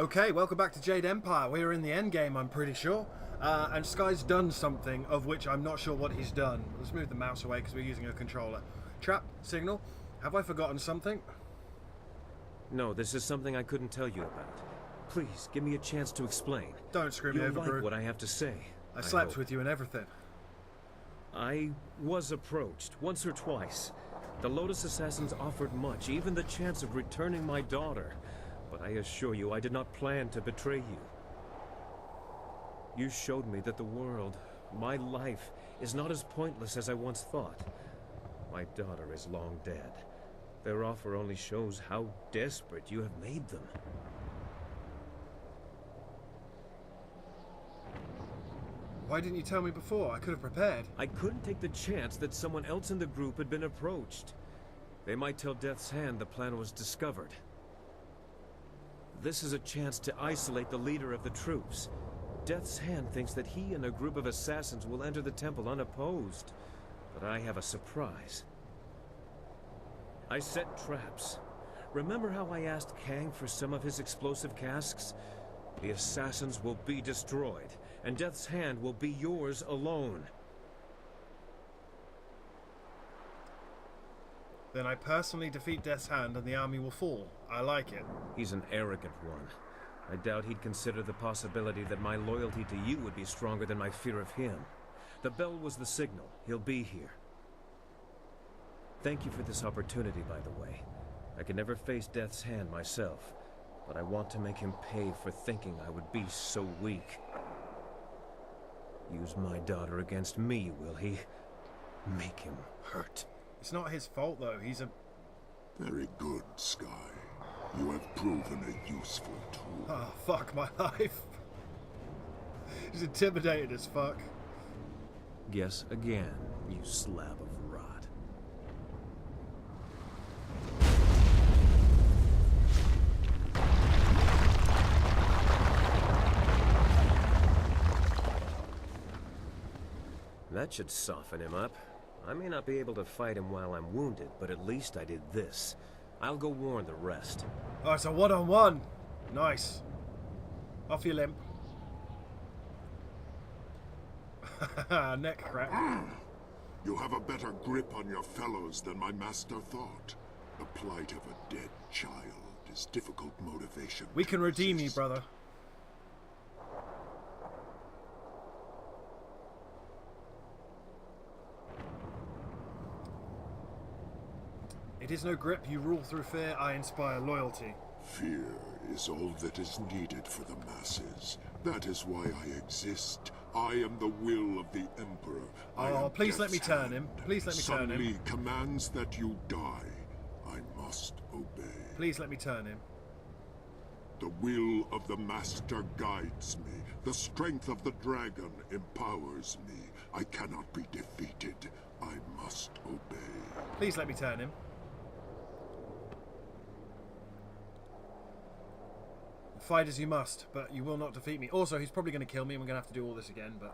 Okay, welcome back to Jade Empire. We're in the end game, I'm pretty sure. And Sky's done something of which I'm not sure what he's done. Let's move the mouse away because we're using a controller. Trap, signal. Have I forgotten something? No, this is something I couldn't tell you about. Please, give me a chance to explain. Don't screw me over, You'll like Brew. what I have to say. I slept with you and everything. I was approached, once or twice. The Lotus Assassins offered much, even the chance of returning my daughter. But I assure you, I did not plan to betray you. You showed me that the world, my life, is not as pointless as I once thought. My daughter is long dead. Their offer only shows how desperate you have made them. Why didn't you tell me before? I could have prepared. I couldn't take the chance that someone else in the group had been approached. They might tell Death's Hand the plan was discovered. This is a chance to isolate the leader of the troops. Death's Hand thinks that he and a group of assassins will enter the temple unopposed. But I have a surprise. I set traps. Remember how I asked Kang for some of his explosive casks? The assassins will be destroyed, and Death's Hand will be yours alone. Then I personally defeat Death's Hand and the army will fall. I like it. He's an arrogant one. I doubt he'd consider the possibility that my loyalty to you would be stronger than my fear of him. The bell was the signal. He'll be here. Thank you for this opportunity, by the way. I can never face Death's Hand myself, but I want to make him pay for thinking I would be so weak. Use my daughter against me, will he? Make him hurt. It's not his fault, though. He's a... Very good, Sky. You have proven a useful tool. Oh, fuck my life. He's intimidated as fuck. Guess again, you slab of rot. That should soften him up. I may not be able to fight him while I'm wounded, but at least I did this. I'll go warn the rest. Oh, it's a one-on-one. Nice. Off your limp. Neck crack. You have a better grip on your fellows than my master thought. The plight of a dead child is difficult motivation. We can redeem you, brother. It is no grip, you rule through fear, I inspire loyalty. Fear is all that is needed for the masses. That is why I exist. I am the will of the Emperor. Oh, please let me turn him. Please let me turn him. Sun Li commands that you die. I must obey. Please let me turn him. The will of the Master guides me. The strength of the dragon empowers me. I cannot be defeated. I must obey. Please let me turn him. Fight as you must, but you will not defeat me. Also, he's probably going to kill me and we're going to have to do all this again, but...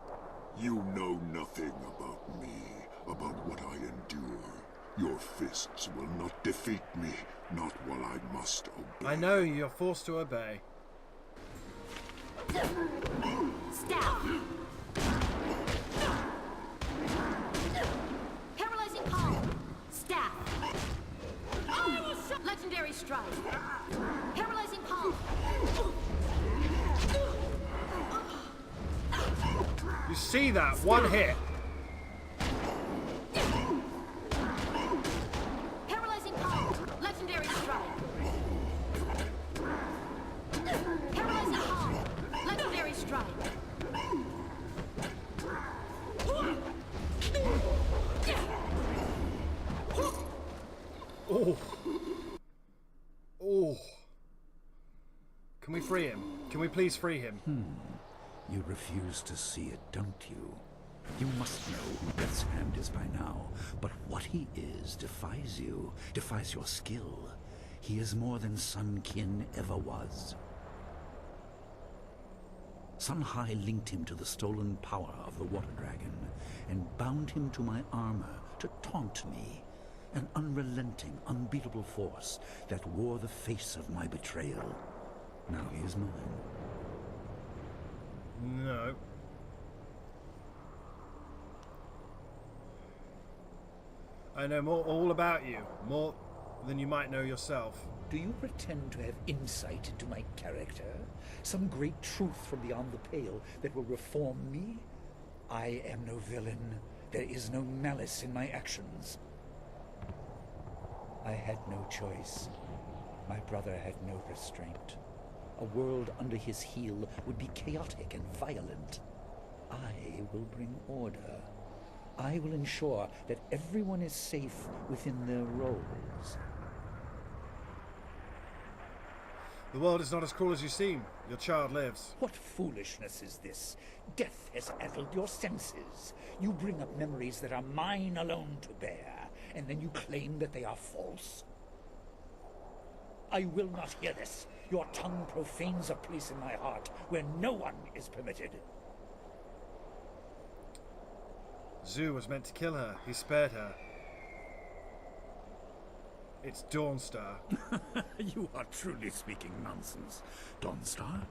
You know nothing about me, about what I endure. Your fists will not defeat me, not while I must obey. I know, you're forced to obey. Stab! Paralyzing palm! Stab! Legendary strike! Paralyzing palm! You see that? One hit. Paralyzing palm! Legendary strike! Paralyzing palm! Legendary strike! Oh. Oh. Can we free him? Can we please free him? You refuse to see it, don't you? You must know who Death's Hand is by now, but what he is defies you, defies your skill. He is more than Sun Qin ever was. Sun Hai linked him to the stolen power of the Water Dragon, and bound him to my armor to taunt me. An unrelenting, unbeatable force that wore the face of my betrayal. Now he is mine. No. I know all about you. More than you might know yourself. Do you pretend to have insight into my character? Some great truth from beyond the pale that will reform me? I am no villain. There is no malice in my actions. I had no choice. My brother had no restraint. A world under his heel would be chaotic and violent. I will bring order. I will ensure that everyone is safe within their roles. The world is not as cruel as you seem. Your child lives. What foolishness is this? Death has addled your senses. You bring up memories that are mine alone to bear, and then you claim that they are false? I will not hear this. Your tongue profanes a place in my heart where no one is permitted. Zoo was meant to kill her. He spared her. It's Dawnstar. You are truly speaking nonsense. Dawnstar?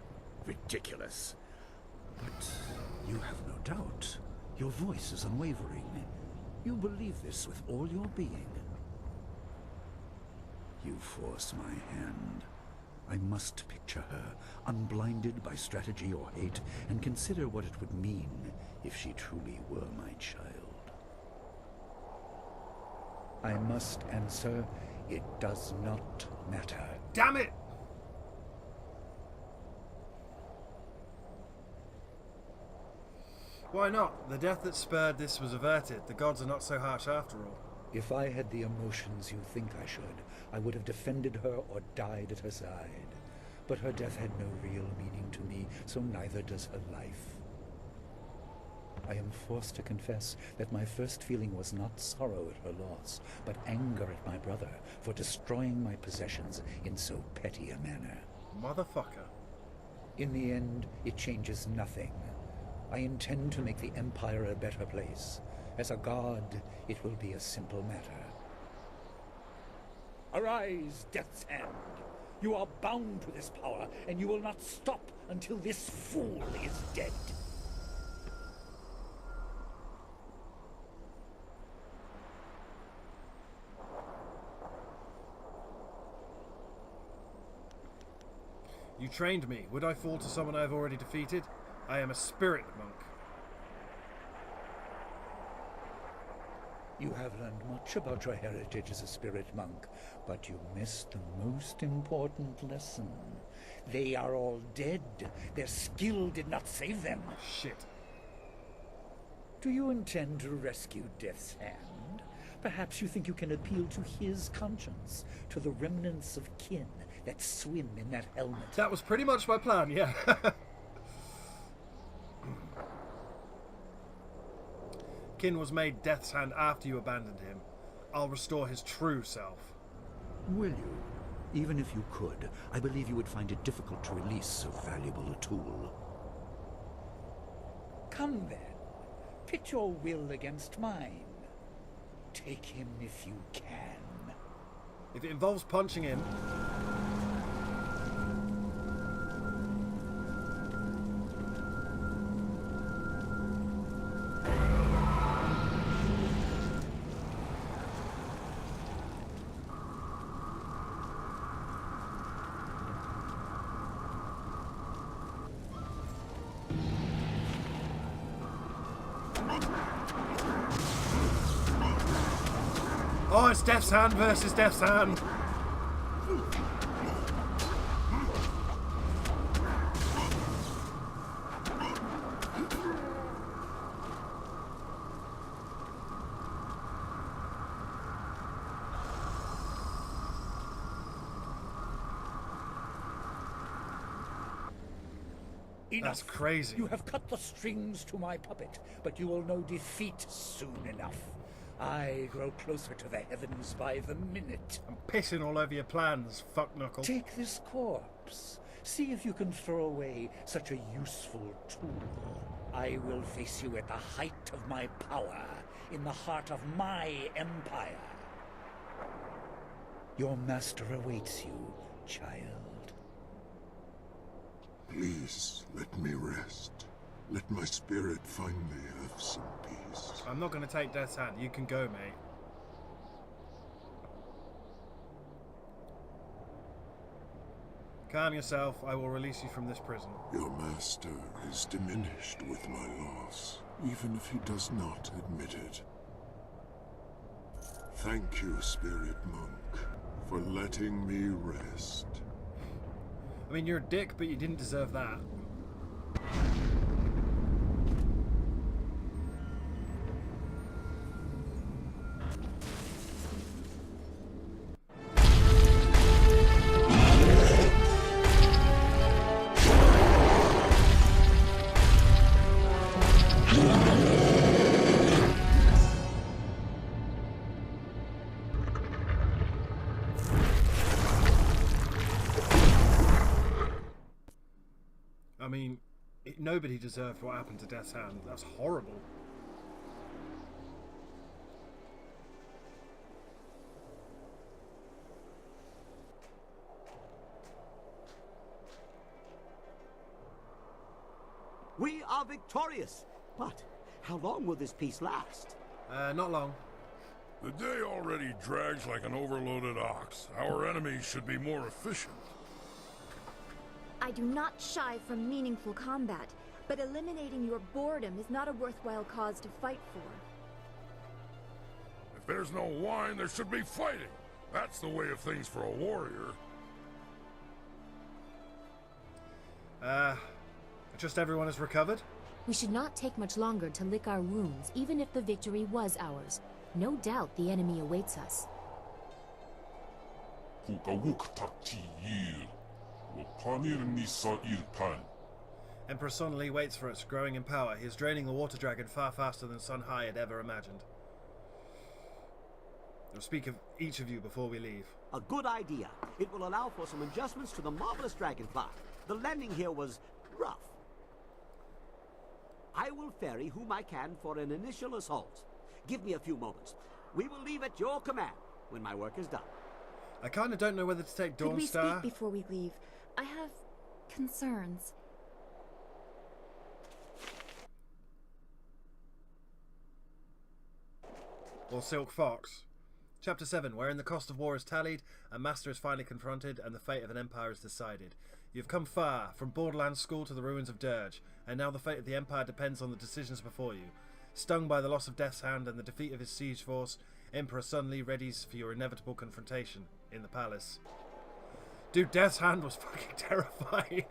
Ridiculous. But you have no doubt. Your voice is unwavering. You believe this with all your being. You force my hand. I must picture her, unblinded by strategy or hate, and consider what it would mean if she truly were my child. I must answer, it does not matter. Damn it! Why not? The death that spurred this was averted. The gods are not so harsh after all. If I had the emotions you think I should, I would have defended her or died at her side. But her death had no real meaning to me, so neither does her life. I am forced to confess that my first feeling was not sorrow at her loss, but anger at my brother for destroying my possessions in so petty a manner. Motherfucker. In the end, it changes nothing. I intend to make the Empire a better place. As a god, it will be a simple matter. Arise, Death's Hand! You are bound to this power, and you will not stop until this fool is dead. You trained me. Would I fall to someone I have already defeated? I am a spirit monk. You have learned much about your heritage as a spirit monk, but you missed the most important lesson. They are all dead. Their skill did not save them. Shit. Do you intend to rescue Death's Hand? Perhaps you think you can appeal to his conscience, to the remnants of kin that swim in that helmet. That was pretty much my plan, yeah. Kin was made Death's Hand after you abandoned him. I'll restore his true self. Will you? Even if you could, I believe you would find it difficult to release so valuable a tool. Come then. Pit your will against mine. Take him if you can. If it involves punching him... Oh, it's Death's Hand versus Death's Hand. Enough. That's crazy. You have cut the strings to my puppet, but you will know defeat soon enough. I grow closer to the heavens by the minute. I'm pissing all over your plans, fuck knuckle. Take this corpse. See if you can throw away such a useful tool. I will face you at the height of my power, in the heart of my empire. Your master awaits you, child. Please, let me rest. Let my spirit finally have some peace. I'm not going to take Death's hand. You can go, mate. Calm yourself. I will release you from this prison. Your master is diminished with my loss, even if he does not admit it. Thank you, Spirit Monk, for letting me rest. I mean, you're a dick, but you didn't deserve that. I mean, nobody deserved what happened to Death's Hand. That's horrible. We are victorious, but how long will this peace last? Not long. The day already drags like an overloaded ox. Our enemies should be more efficient. I do not shy from meaningful combat, but eliminating your boredom is not a worthwhile cause to fight for. If there's no wine, there should be fighting. That's the way of things for a warrior. I trust everyone has recovered? We should not take much longer to lick our wounds, even if the victory was ours. No doubt the enemy awaits us. Emperor Sun Li waits for us, growing in power. He is draining the water dragon far faster than Sun Hai had ever imagined. I'll speak of each of you before we leave. A good idea. It will allow for some adjustments to the marvelous dragonfly. The landing here was rough. I will ferry whom I can for an initial assault. Give me a few moments. We will leave at your command when my work is done. I kind of don't know whether to take Could we Dawnstar. speak before we leave? I have concerns. Or Silk Fox. Chapter 7, wherein the cost of war is tallied, a master is finally confronted, and the fate of an empire is decided. You have come far, from Borderlands School to the ruins of Dirge, and now the fate of the empire depends on the decisions before you. Stung by the loss of Death's Hand and the defeat of his siege force, Emperor Sun Li readies for your inevitable confrontation in the palace. Dude, Death's Hand was fucking terrifying.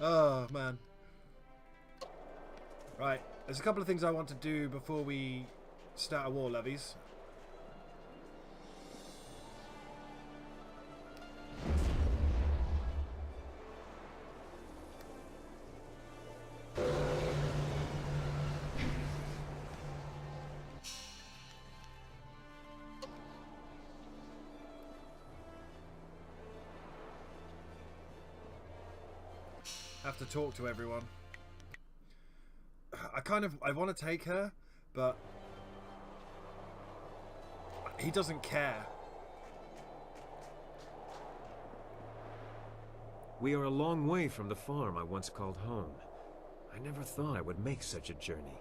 Oh, man. Right, there's a couple of things I want to do before we start our war levies. Have to talk to everyone. I want to take her, but he doesn't care. We are a long way from the farm I once called home. I never thought I would make such a journey.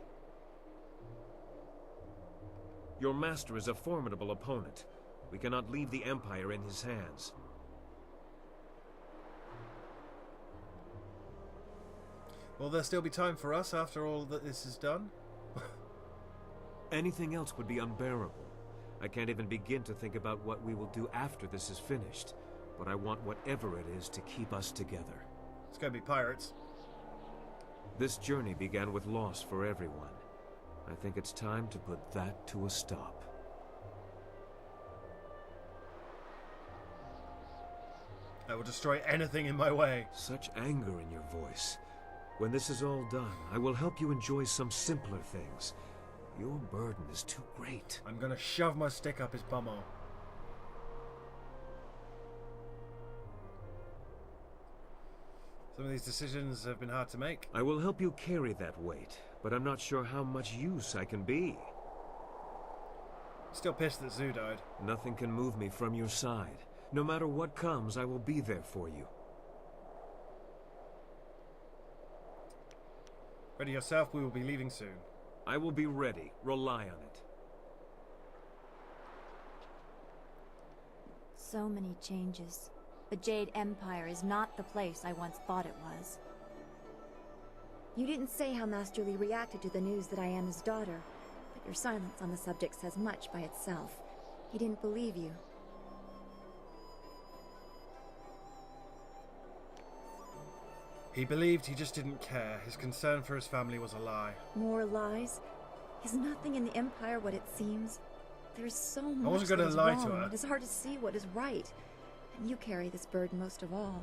Your master is a formidable opponent. We cannot leave the Empire in his hands. Will there still be time for us after all that this is done? Anything else would be unbearable. I can't even begin to think about what we will do after this is finished. But I want whatever it is to keep us together. It's going to be pirates. This journey began with loss for everyone. I think it's time to put that to a stop. I will destroy anything in my way. Such anger in your voice. When this is all done, I will help you enjoy some simpler things. Your burden is too great. I'm going to shove my stick up his bumhole. Some of these decisions have been hard to make. I will help you carry that weight, but I'm not sure how much use I can be. Still pissed that Zoo died. Nothing can move me from your side. No matter what comes, I will be there for you. Ready yourself, we will be leaving soon. I will be ready. Rely on it. So many changes. The Jade Empire is not the place I once thought it was. You didn't say how Master Li reacted to the news that I am his daughter, but your silence on the subject says much by itself. He didn't believe you. He believed, he just didn't care. His concern for his family was a lie. More lies? Is nothing in the Empire what it seems? There's so much wasn't that gonna is lie to wrong. her. It is hard to see what is right, and you carry this burden most of all.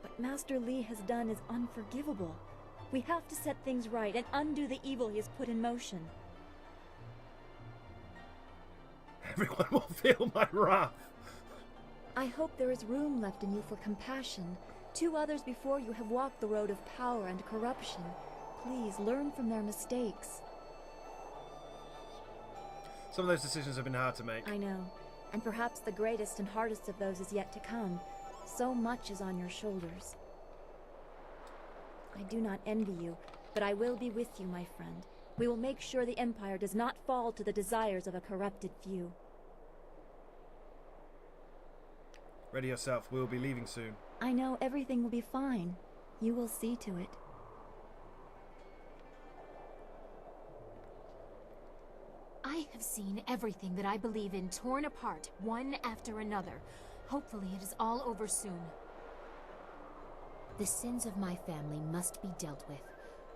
What Master Li has done is unforgivable. We have to set things right and undo the evil he has put in motion. Everyone will feel my wrath. I hope there is room left in you for compassion. 2 others before you have walked the road of power and corruption. Please learn from their mistakes. Some of those decisions have been hard to make. I know, and perhaps the greatest and hardest of those is yet to come. So much is on your shoulders. I do not envy you, but I will be with you, my friend. We will make sure the Empire does not fall to the desires of a corrupted few. Ready yourself, we will be leaving soon. I know everything will be fine. You will see to it. I have seen everything that I believe in torn apart, one after another. Hopefully it is all over soon. The sins of my family must be dealt with.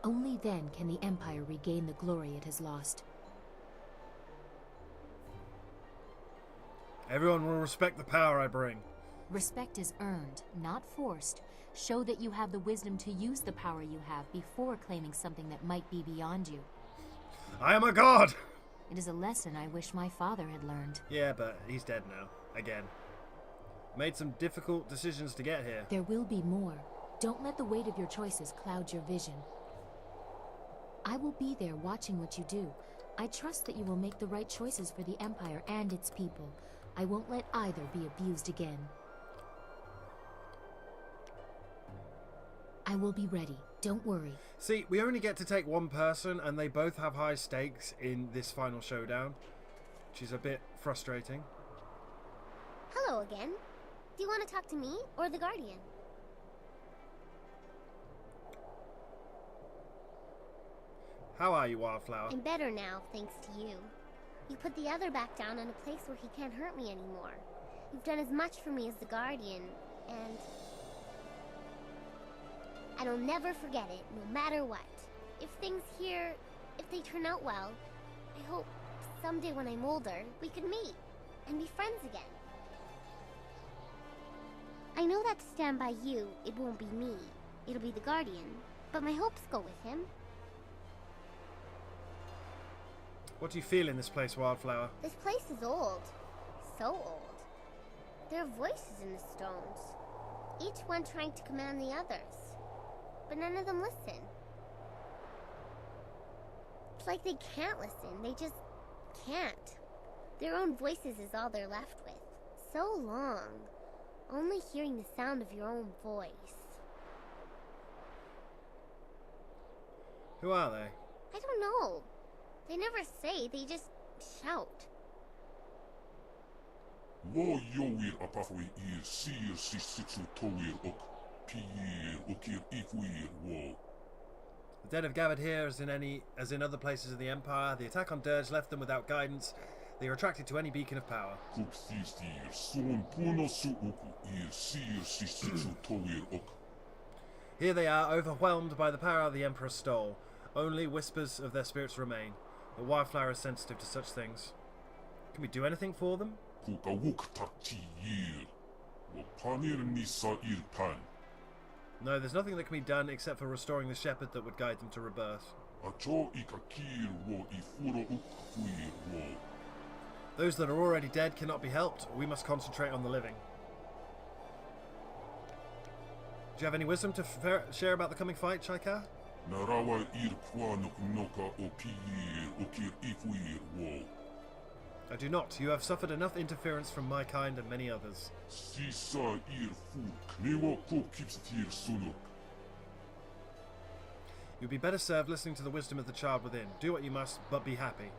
Only then can the Empire regain the glory it has lost. Everyone will respect the power I bring. Respect is earned, not forced. Show that you have the wisdom to use the power you have before claiming something that might be beyond you. I am a god! It is a lesson I wish my father had learned. Yeah, but he's dead now. Again. Made some difficult decisions to get here. There will be more. Don't let the weight of your choices cloud your vision. I will be there watching what you do. I trust that you will make the right choices for the Empire and its people. I won't let either be abused again. I will be ready. Don't worry. See, we only get to take one person, and they both have high stakes in this final showdown, which is a bit frustrating. Hello again. Do you want to talk to me or the Guardian? How are you, Wildflower? I'm better now, thanks to you. You put the other back down in a place where he can't hurt me anymore. You've done as much for me as the Guardian, and I'll never forget it, no matter what. If things here, if they turn out well, I hope someday when I'm older, we could meet and be friends again. I know that to stand by you, it won't be me. It'll be the Guardian, but my hopes go with him. What do you feel in this place, Wildflower? This place is old. So old. There are voices in the stones, each one trying to command the others. But none of them listen. It's like they can't listen. They just can't. Their own voices is all they're left with. So long. Only hearing the sound of your own voice. Who are they? I don't know. They never say, they just shout. Wo yoir apafwe ir sir sisitsu toir ok piir okir ikweir wo. The dead have gathered here as in other places of the Empire. The attack on Dirge left them without guidance. They are attracted to any beacon of power. Kupsistir son puno su uku ir sir sisitsu toir ok. Here they are, overwhelmed by the power the Emperor stole. Only whispers of their spirits remain. The Wildflower is sensitive to such things. Can we do anything for them? Kukawuk takti yir. Wo panir nisa ir pan. No, there's nothing that can be done except for restoring the shepherd that would guide them to rebirth. Acho ikakir wo ifuro ukfuir wo. Those that are already dead cannot be helped. We must concentrate on the living. Do you have any wisdom to share about the coming fight, Shaikar? Narawa ir kwa noka o piir okir ikweir wo. I do not. You have suffered enough interference from my kind and many others. Sisa ir fuk newa ko kipstir sunuk. You'd be better served listening to the wisdom of the child within. Do what you must, but be happy.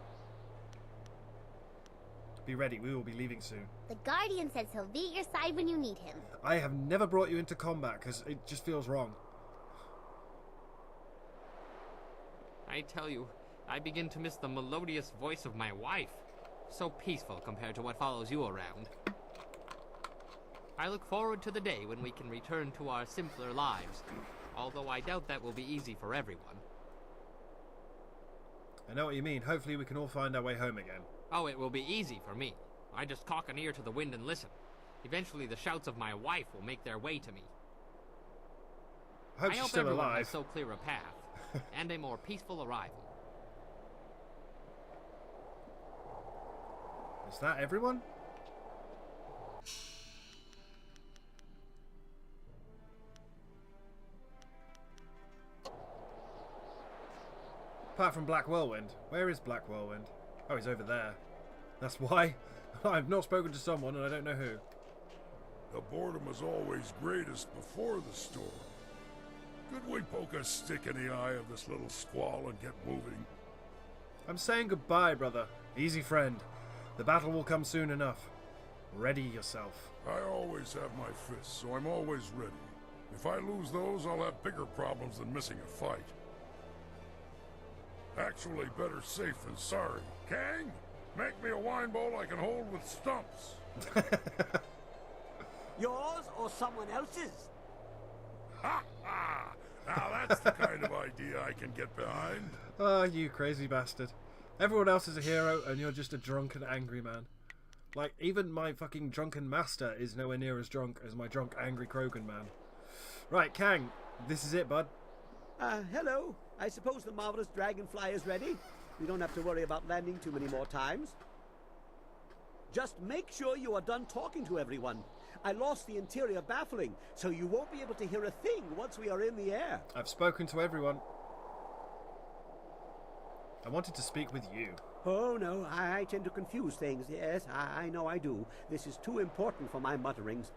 Be ready, we will be leaving soon. The Guardian says he'll be at your side when you need him. I have never brought you into combat because it just feels wrong. I tell you, I begin to miss the melodious voice of my wife. So peaceful compared to what follows you around. I look forward to the day when we can return to our simpler lives, although I doubt that will be easy for everyone. I know what you mean. Hopefully we can all find our way home again. Oh, it will be easy for me. I just cock an ear to the wind and listen. Eventually the shouts of my wife will make their way to me. I hope I she's hope still everyone alive. has so clear a path, and a more peaceful arrival. Is that everyone? Apart from Black Whirlwind. Where is Black Whirlwind? Oh, he's over there. That's why. I've not spoken to someone and I don't know who. The boredom is always greatest before the storm. Could we poke a stick in the eye of this little squall and get moving? I'm saying goodbye, brother. Easy friend. The battle will come soon enough. Ready yourself. I always have my fists, so I'm always ready. If I lose those, I'll have bigger problems than missing a fight. Actually, better safe than sorry. Kang, make me a wine bowl I can hold with stumps. Yours or someone else's? Ha ha! Now that's the kind of idea I can get behind. Oh, you crazy bastard. Everyone else is a hero and you're just a drunken, angry man. Like, even my fucking drunken master is nowhere near as drunk as my drunk, angry Krogan man. Right, Kang, this is it, bud. Hello. I suppose the marvelous dragonfly is ready. We don't have to worry about landing too many more times. Just make sure you are done talking to everyone. I lost the interior baffling, so you won't be able to hear a thing once we are in the air. I've spoken to everyone. I wanted to speak with you. Oh, no, I tend to confuse things. Yes, I know I do. This is too important for my mutterings.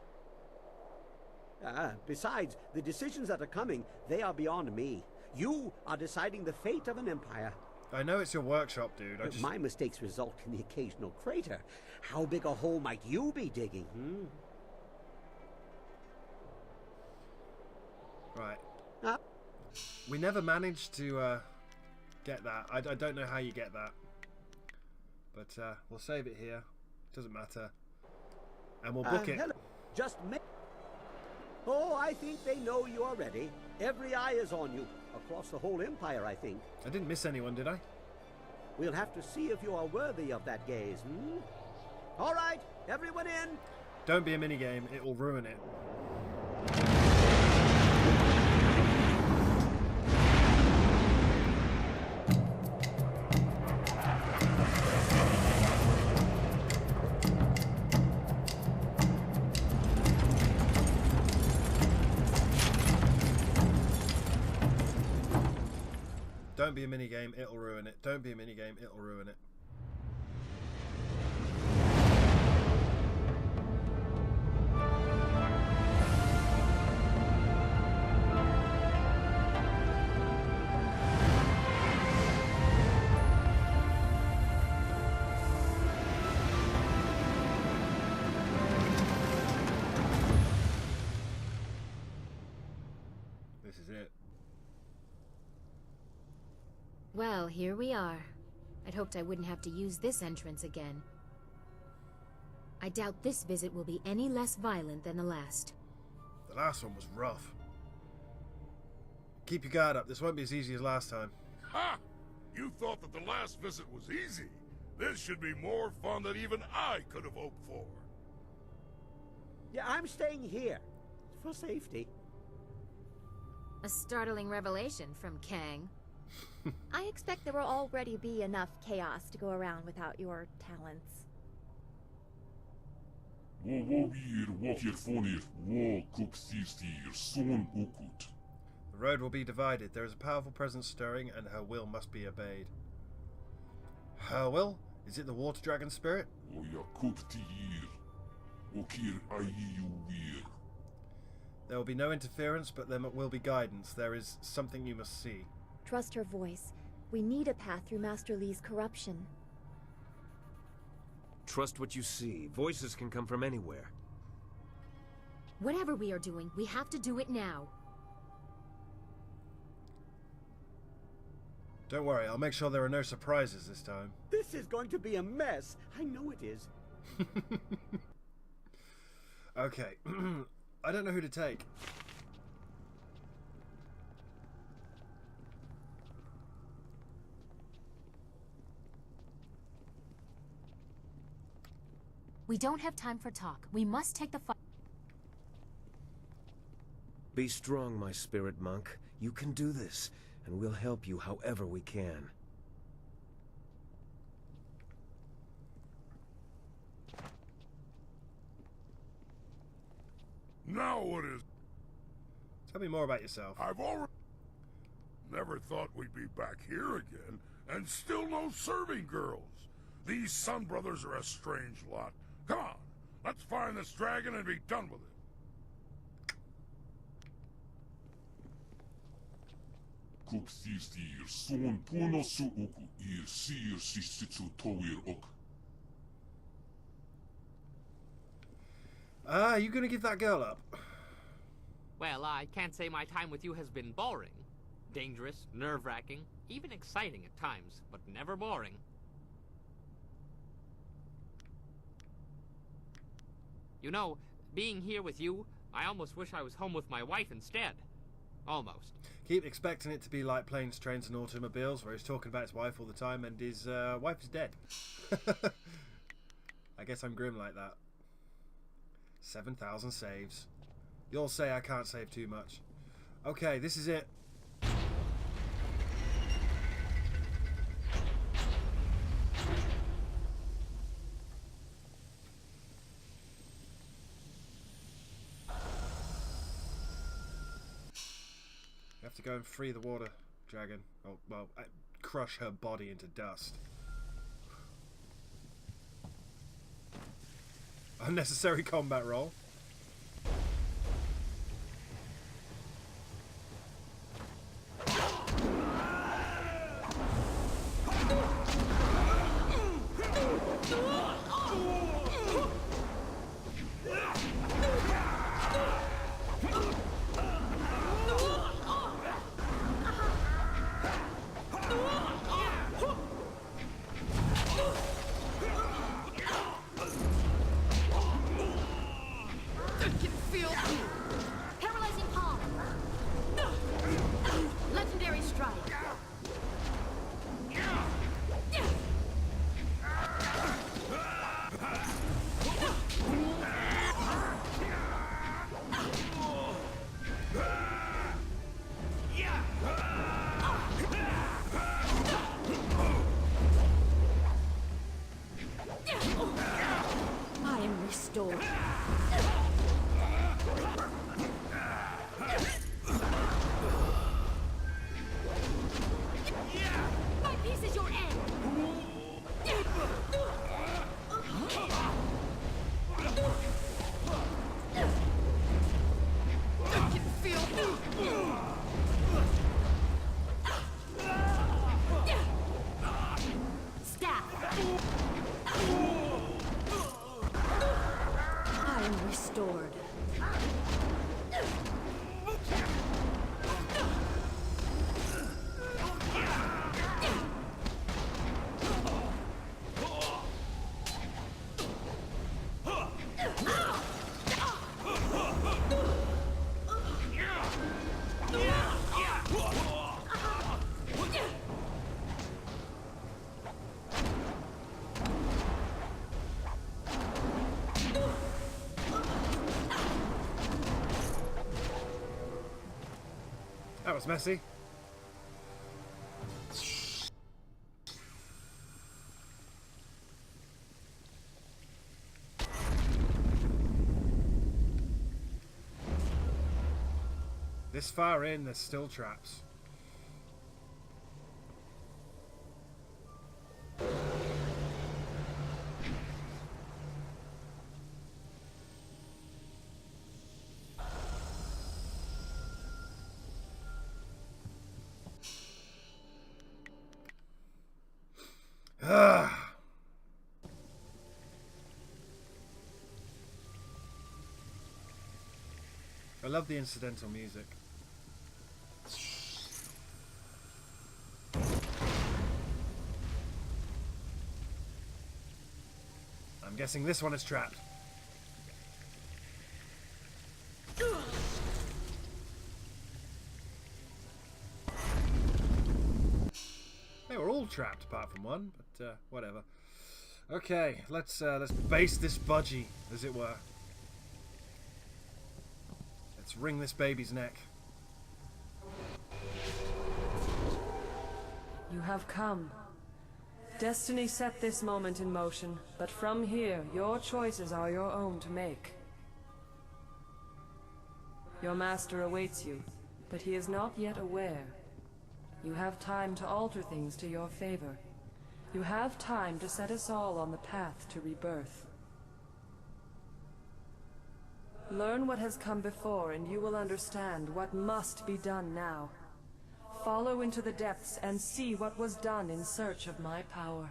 Besides, the decisions that are coming, they are beyond me. You are deciding the fate of an empire. I know it's your workshop, dude. My mistakes result in the occasional crater. How big a hole might you be digging? Right. We never managed to get that. I don't know how you get that. But we'll save it here. Doesn't matter. And we'll book it. Hello. Just make... Oh, I think they know you are ready. Every eye is on you. Across the whole empire, I think. I didn't miss anyone, did I? We'll have to see if you are worthy of that gaze, All right, everyone in. Don't be a minigame. It will ruin it. Don't be a minigame, it'll ruin it. Don't be a minigame, it'll ruin it. This is it. Well, here we are. I'd hoped I wouldn't have to use this entrance again. I doubt this visit will be any less violent than the last. The last one was rough. Keep your guard up. This won't be as easy as last time. Ha! You thought that the last visit was easy. This should be more fun than even I could have hoped for. Yeah, I'm staying here. For safety. A startling revelation from Kang. I expect there will already be enough chaos to go around without your talents. The road will be divided. There is a powerful presence stirring, and her will must be obeyed. Her will? Is it the water dragon spirit? There will be no interference, but there will be guidance. There is something you must see. Trust her voice. We need a path through Master Li's corruption. Trust what you see. Voices can come from anywhere. Whatever we are doing, we have to do it now. Don't worry, I'll make sure there are no surprises this time. This is going to be a mess. I know it is. Okay. I don't know who to take. We don't have time for talk. We must take the fight. Be strong, my spirit monk. You can do this, and we'll help you however we can. Now what is... Tell me more about yourself. I've already... Never thought we'd be back here again, and still no serving girls. These Sun Brothers are a strange lot. Come on, let's find this dragon and be done with it. Ah, you gonna give that girl up? Well, I can't say my time with you has been boring. Dangerous, nerve-wracking, even exciting at times, but never boring. You know, being here with you, I almost wish I was home with my wife instead. Almost. Keep expecting it to be like Planes, Trains and Automobiles, where he's talking about his wife all the time and his wife is dead. I guess I'm grim like that. 7,000 saves. You'll say I can't save too much. Okay, this is it. You have to go and free the water dragon. Oh, well, crush her body into dust. Unnecessary combat roll. Paralyzing palm. Legendary strike. I am restored. My piece is your end. I can feel. Staff. I am restored. That was messy. This far in, there's still traps. love the incidental music. I'm guessing this one is trapped. They were all trapped apart from one, but whatever. Okay, let's base this budgie, as it were. Let's wring this baby's neck. You have come. Destiny set this moment in motion, but from here, your choices are your own to make. Your master awaits you, but he is not yet aware. You have time to alter things to your favor. You have time to set us all on the path to rebirth. Learn what has come before, and you will understand what must be done now. Follow into the depths and see what was done in search of my power.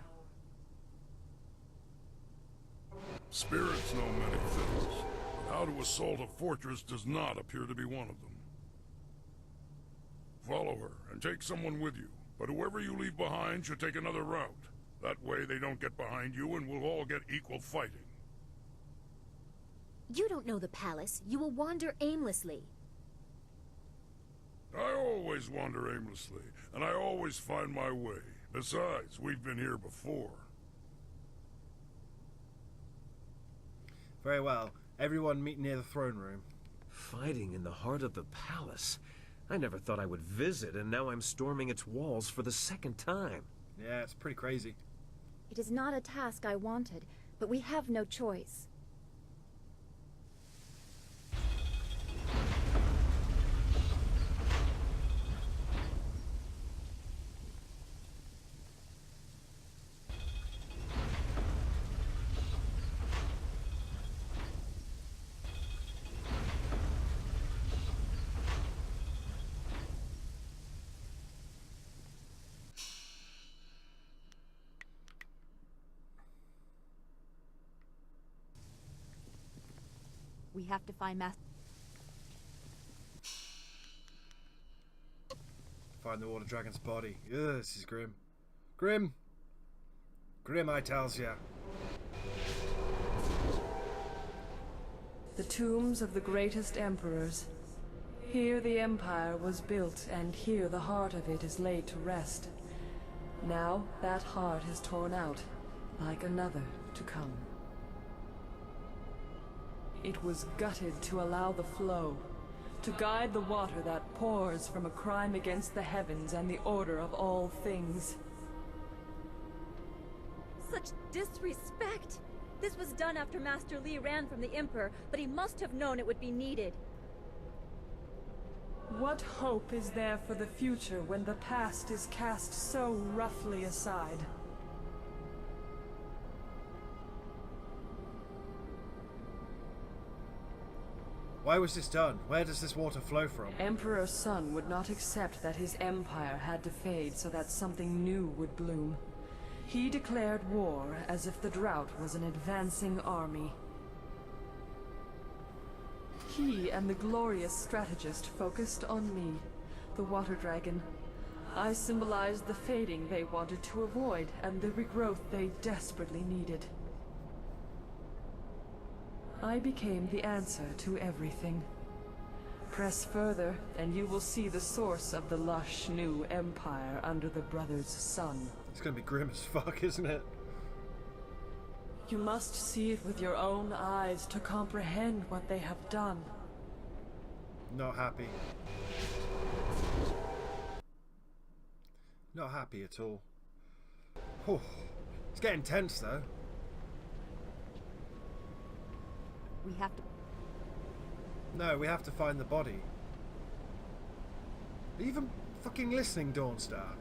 Spirits know many things, but how to assault a fortress does not appear to be one of them. Follow her, and take someone with you, but whoever you leave behind should take another route. That way they don't get behind you and we'll all get equal fighting. You don't know the palace. You will wander aimlessly. I always wander aimlessly, and I always find my way. Besides, we've been here before. Very well. Everyone meet near the throne room. Fighting in the heart of the palace. I never thought I would visit, and now I'm storming its walls for the second time. Yeah, it's pretty crazy. It is not a task I wanted, but we have no choice. We have to find Find the water dragon's body. Ugh, this is grim. Grim! Grim, I tells ya. The tombs of the greatest emperors. Here the empire was built, and here the heart of it is laid to rest. Now that heart is torn out, like another to come. It was gutted to allow the flow, to guide the water that pours from a crime against the heavens and the order of all things. Such disrespect! This was done after Master Li ran from the Emperor, but he must have known it would be needed. What hope is there for the future when the past is cast so roughly aside? Why was this done? Where does this water flow from? Emperor Sun would not accept that his empire had to fade so that something new would bloom. He declared war as if the drought was an advancing army. He and the glorious strategist focused on me, the water dragon. I symbolized the fading they wanted to avoid and the regrowth they desperately needed. I became the answer to everything. Press further, and you will see the source of the lush new empire under the brothers' sun. It's gonna be grim as fuck, isn't it? You must see it with your own eyes to comprehend what they have done. Not happy. Not happy at all. Whew. It's getting tense though. We have to... No, we have to find the body. Are you even fucking listening, Dawnstar?